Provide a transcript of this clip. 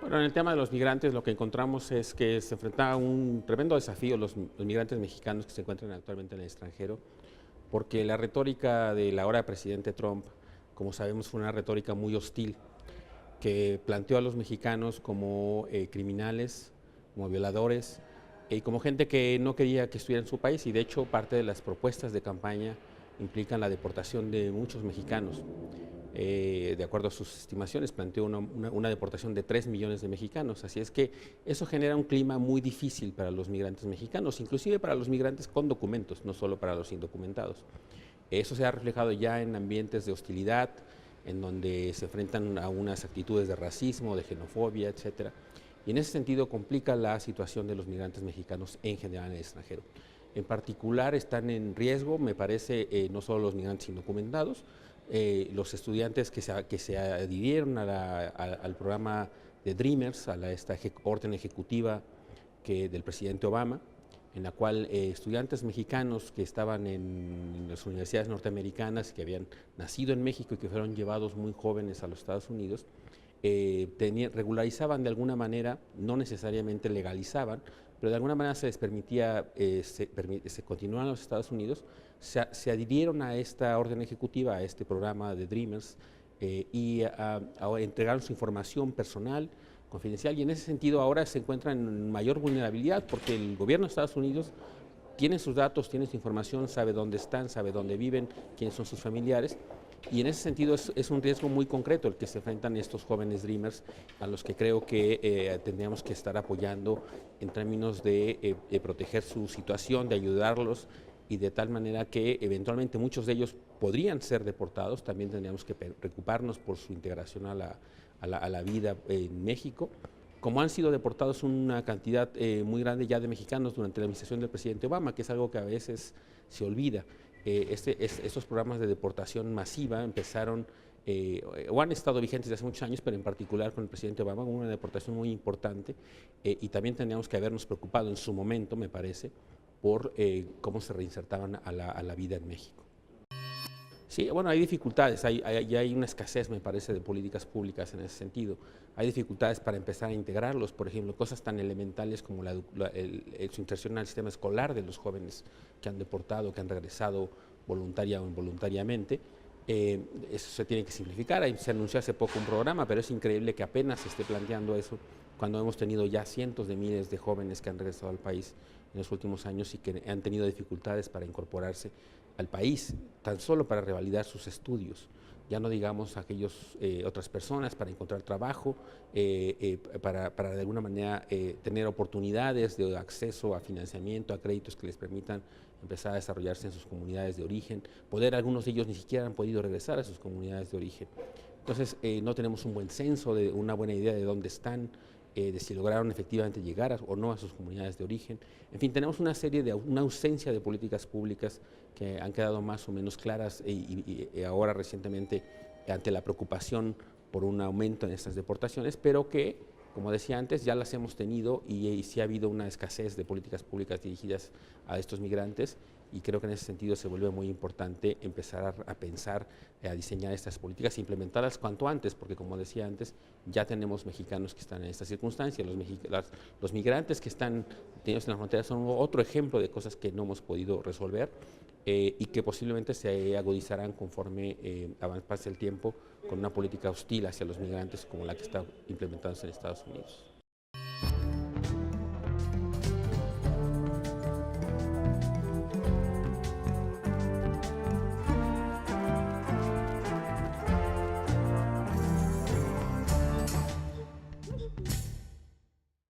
Bueno, en el tema de los migrantes lo que encontramos es que se enfrenta a un tremendo desafío los migrantes mexicanos que se encuentran actualmente en el extranjero, porque la retórica del ahora presidente Trump, como sabemos, fue una retórica muy hostil, que planteó a los mexicanos como criminales, como violadores, y como gente que no quería que estuviera en su país, y de hecho parte de las propuestas de campaña implican la deportación de muchos mexicanos. De acuerdo a sus estimaciones, planteó una deportación de 3 millones de mexicanos. Así es que eso genera un clima muy difícil para los migrantes mexicanos, inclusive para los migrantes con documentos, no solo para los indocumentados. Eso se ha reflejado ya en ambientes de hostilidad, en donde se enfrentan a unas actitudes de racismo, de xenofobia, etcétera. Y en ese sentido complica la situación de los migrantes mexicanos en general en el extranjero. En particular están en riesgo, me parece, no solo los migrantes indocumentados, los estudiantes que se adhirieron al programa de Dreamers, esta orden ejecutiva del presidente Obama, en la cual estudiantes mexicanos que estaban en las universidades norteamericanas, que habían nacido en México y que fueron llevados muy jóvenes a los Estados Unidos, regularizaban de alguna manera, no necesariamente legalizaban, pero de alguna manera se les permitía, se continuaban a los Estados Unidos, se adhirieron a esta orden ejecutiva, a este programa de Dreamers, y entregaron su información personal, confidencial, y en ese sentido ahora se encuentran en mayor vulnerabilidad porque el gobierno de Estados Unidos tiene sus datos, tiene su información, sabe dónde están, sabe dónde viven, quiénes son sus familiares, y en ese sentido es un riesgo muy concreto el que se enfrentan estos jóvenes Dreamers, a los que creo que tendríamos que estar apoyando en términos de proteger su situación, de ayudarlos, y de tal manera que eventualmente muchos de ellos podrían ser deportados. También tendríamos que preocuparnos por su integración a la vida en México. Como han sido deportados una cantidad muy grande ya de mexicanos durante la administración del presidente Obama, que es algo que a veces se olvida. Estos programas de deportación masiva empezaron o han estado vigentes desde hace muchos años, pero en particular con el presidente Obama, con una deportación muy importante, y también tendríamos que habernos preocupado en su momento, me parece, por cómo se reinsertaban a la vida en México. Sí, bueno, hay dificultades, hay una escasez, me parece, de políticas públicas en ese sentido. Hay dificultades para empezar a integrarlos, por ejemplo, cosas tan elementales como su inserción al sistema escolar de los jóvenes que han deportado, que han regresado voluntaria o involuntariamente. Eso se tiene que simplificar. Se anunció hace poco un programa, pero es increíble que apenas se esté planteando eso cuando hemos tenido ya cientos de miles de jóvenes que han regresado al país en los últimos años y que han tenido dificultades para incorporarse al país, tan solo para revalidar sus estudios. Ya no digamos aquellos otras personas para encontrar trabajo, para de alguna manera tener oportunidades de acceso a financiamiento, a créditos que les permitan empezar a desarrollarse en sus comunidades de origen. Algunos de ellos ni siquiera han podido regresar a sus comunidades de origen. Entonces no tenemos un buen censo, una buena idea de dónde están, de si lograron efectivamente llegar o no a sus comunidades de origen. En fin, tenemos una ausencia de políticas públicas que han quedado más o menos claras y ahora recientemente ante la preocupación por un aumento en estas deportaciones, pero que, como decía antes, ya las hemos tenido y sí ha habido una escasez de políticas públicas dirigidas a estos migrantes, y creo que en ese sentido se vuelve muy importante empezar a pensar, a diseñar estas políticas e implementarlas cuanto antes, porque como decía antes, ya tenemos mexicanos que están en esta circunstancia. Los migrantes que están detenidos en la frontera son otro ejemplo de cosas que no hemos podido resolver y que posiblemente se agudizarán conforme pase el tiempo con una política hostil hacia los migrantes como la que está implementándose en Estados Unidos.